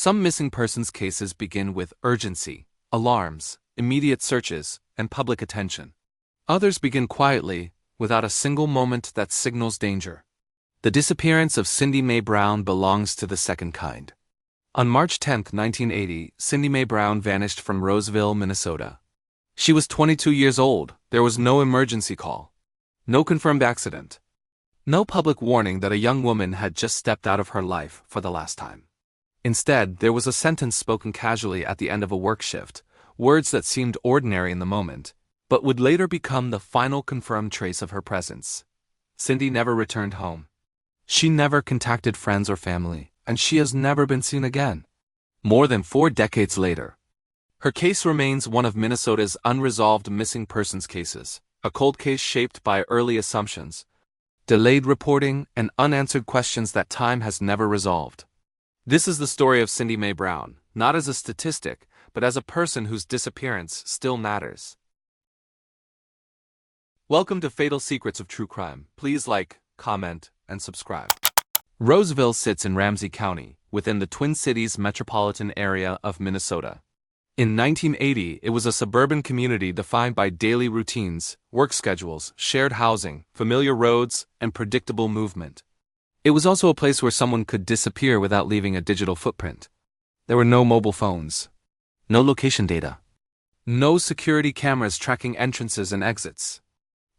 Some missing persons cases begin with urgency, alarms, immediate searches, and public attention. Others begin quietly, without a single moment that signals danger. The disappearance of Cindy Mae Brown belongs to the second kind. On March 10, 1980, Cindy Mae Brown vanished from Roseville, Minnesota. She was 22 years old. There was no emergency call. No confirmed accident. No public warning that a young woman had just stepped out of her life for the last time. Instead, there was a sentence spoken casually at the end of a work shift, words that seemed ordinary in the moment, but would later become the final confirmed trace of her presence. Cindy never returned home. She never contacted friends or family, and she has never been seen again. More than 4 decades later, her case remains one of Minnesota's unresolved missing persons cases, a cold case shaped by early assumptions, delayed reporting, and unanswered questions that time has never resolved. This is the story of Cindy Mae Brown, not as a statistic, but as a person whose disappearance still matters. Welcome to Fatal Secrets of True Crime. Please like, comment, and subscribe. Roseville sits in Ramsey County, within the Twin Cities metropolitan area of Minnesota. In 1980, it was a suburban community defined by daily routines, work schedules, shared housing, familiar roads, and predictable movement. It was also a place where someone could disappear without leaving a digital footprint. There were no mobile phones, no location data, no security cameras tracking entrances and exits.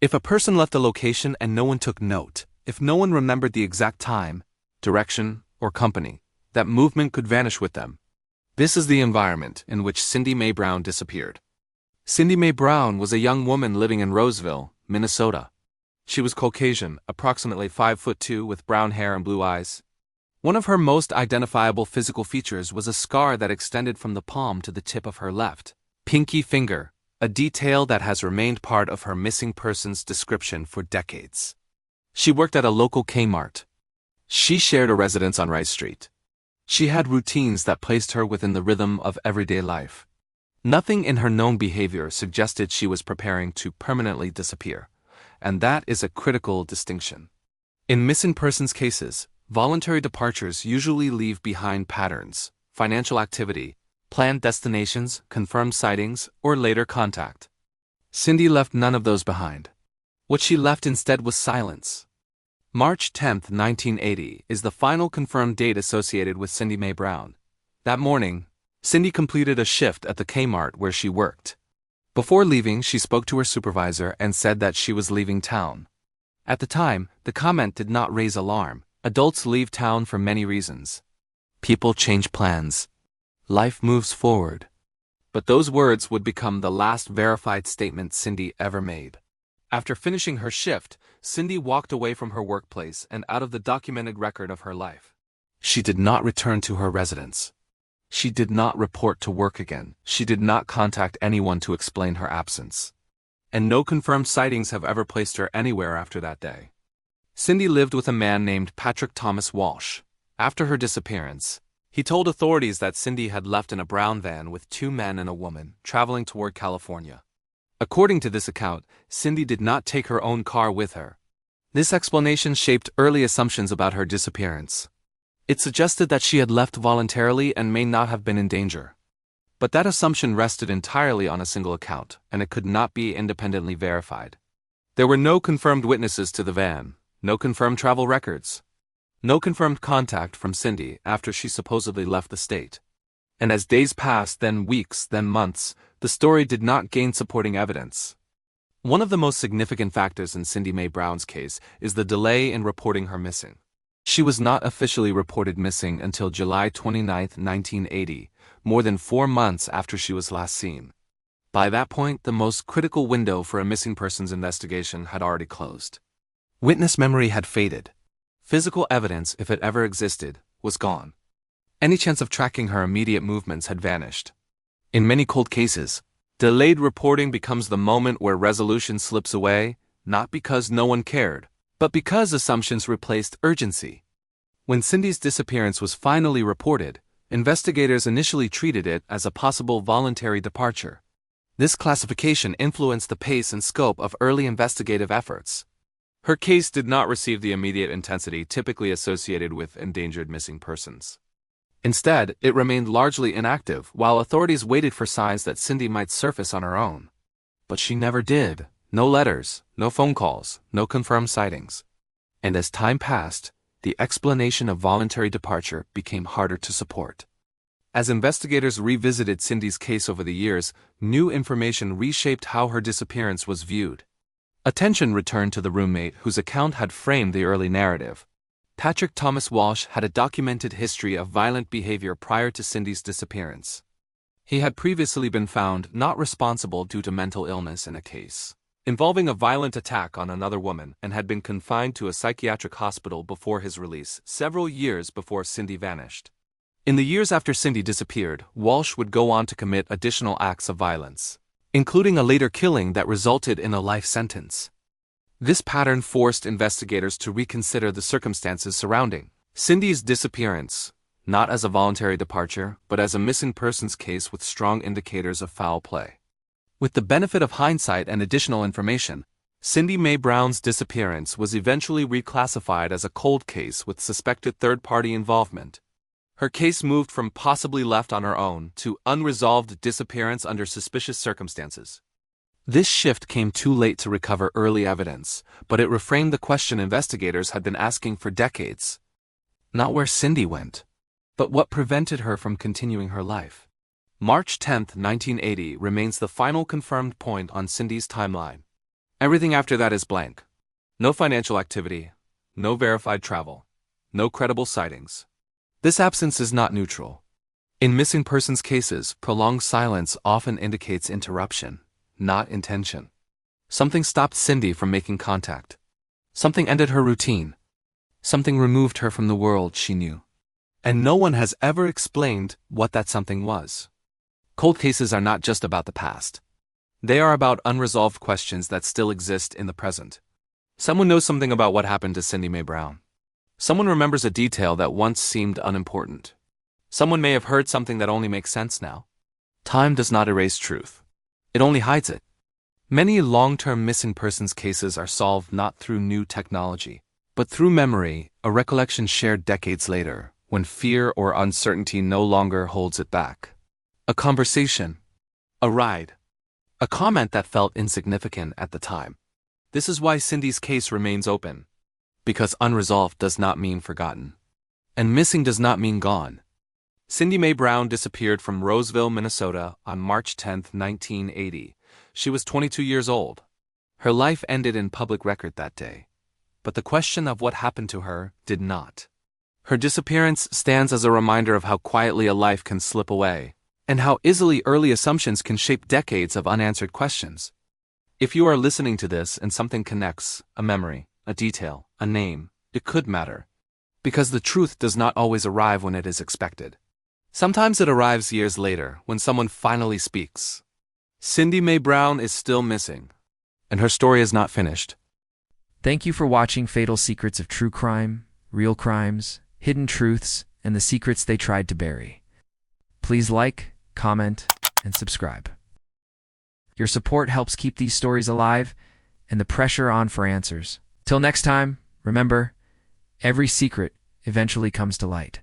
If a person left a location and no one took note, if no one remembered the exact time, direction, or company, that movement could vanish with them. This is the environment in which Cindy Mae Brown disappeared. Cindy Mae Brown was a young woman living in Roseville, Minnesota. She was Caucasian, approximately 5'2", with brown hair and blue eyes. One of her most identifiable physical features was a scar that extended from the palm to the tip of her left pinky finger, a detail that has remained part of her missing persons description for decades. She worked at a local Kmart. She shared a residence on Rice Street. She had routines that placed her within the rhythm of everyday life. Nothing in her known behavior suggested she was preparing to permanently disappear, and that is a critical distinction. In missing persons cases, voluntary departures usually leave behind patterns, financial activity, planned destinations, confirmed sightings, or later contact. Cindy left none of those behind. What she left instead was silence. March 10, 1980 is the final confirmed date associated with Cindy Mae Brown. That morning, Cindy completed a shift at the Kmart where she worked. Before leaving, she spoke to her supervisor and said that she was leaving town. At the time, the comment did not raise alarm. Adults leave town for many reasons. People change plans. Life moves forward. But those words would become the last verified statement Cindy ever made. After finishing her shift, Cindy walked away from her workplace and out of the documented record of her life. She did not return to her residence. She did not report to work again. She did not contact anyone to explain her absence. And no confirmed sightings have ever placed her anywhere after that day. Cindy lived with a man named Patrick Thomas Walsh. After her disappearance, he told authorities that Cindy had left in a brown van with 2 men and a woman, traveling toward California. According to this account, Cindy did not take her own car with her. This explanation shaped early assumptions about her disappearance. It suggested that she had left voluntarily and may not have been in danger. But that assumption rested entirely on a single account, and it could not be independently verified. There were no confirmed witnesses to the van, no confirmed travel records, no confirmed contact from Cindy after she supposedly left the state. And as days passed, then weeks, then months, the story did not gain supporting evidence. One of the most significant factors in Cindy Mae Brown's case is the delay in reporting her missing. She was not officially reported missing until July 29, 1980, more than 4 months after she was last seen. By that point, the most critical window for a missing persons investigation had already closed. Witness memory had faded. Physical evidence, if it ever existed, was gone. Any chance of tracking her immediate movements had vanished. In many cold cases, delayed reporting becomes the moment where resolution slips away, not because no one cared, but because assumptions replaced urgency. When Cindy's disappearance was finally reported, investigators initially treated it as a possible voluntary departure. This classification influenced the pace and scope of early investigative efforts. Her case did not receive the immediate intensity typically associated with endangered missing persons. Instead, it remained largely inactive while authorities waited for signs that Cindy might surface on her own. But she never did. No letters, no phone calls, no confirmed sightings. And as time passed, the explanation of voluntary departure became harder to support. As investigators revisited Cindy's case over the years, new information reshaped how her disappearance was viewed. Attention returned to the roommate whose account had framed the early narrative. Patrick Thomas Walsh had a documented history of violent behavior prior to Cindy's disappearance. He had previously been found not responsible due to mental illness in a case involving a violent attack on another woman and had been confined to a psychiatric hospital before his release, several years before Cindy vanished. In the years after Cindy disappeared, Walsh would go on to commit additional acts of violence, including a later killing that resulted in a life sentence. This pattern forced investigators to reconsider the circumstances surrounding Cindy's disappearance, not as a voluntary departure, but as a missing persons case with strong indicators of foul play. With the benefit of hindsight and additional information, Cindy Mae Brown's disappearance was eventually reclassified as a cold case with suspected third-party involvement. Her case moved from possibly left on her own to unresolved disappearance under suspicious circumstances. This shift came too late to recover early evidence, but it reframed the question investigators had been asking for decades. Not where Cindy went, but what prevented her from continuing her life. March 10, 1980 remains the final confirmed point on Cindy's timeline. Everything after that is blank. No financial activity, no verified travel, no credible sightings. This absence is not neutral. In missing persons cases, prolonged silence often indicates interruption, not intention. Something stopped Cindy from making contact. Something ended her routine. Something removed her from the world she knew. And no one has ever explained what that something was. Cold cases are not just about the past. They are about unresolved questions that still exist in the present. Someone knows something about what happened to Cindy Mae Brown. Someone remembers a detail that once seemed unimportant. Someone may have heard something that only makes sense now. Time does not erase truth. It only hides it. Many long-term missing persons cases are solved not through new technology, but through memory, a recollection shared decades later, when fear or uncertainty no longer holds it back. A conversation, a ride, a comment that felt insignificant at the time. This is why Cindy's case remains open. Because unresolved does not mean forgotten. And missing does not mean gone. Cindy Mae Brown disappeared from Roseville, Minnesota on March 10, 1980. She was 22 years old. Her life ended in public record that day. But the question of what happened to her did not. Her disappearance stands as a reminder of how quietly a life can slip away, and how easily early assumptions can shape decades of unanswered questions. If you are listening to this and something connects, a memory, a detail, a name, it could matter. Because the truth does not always arrive when it is expected. Sometimes it arrives years later, when someone finally speaks. Cindy Mae Brown is still missing, and her story is not finished. Thank you for watching Fatal Secrets of True Crime, Real Crimes, Hidden Truths, and the Secrets They Tried to Bury. Please like, comment, and subscribe. Your support helps keep these stories alive and the pressure on for answers. Till next time, remember, every secret eventually comes to light.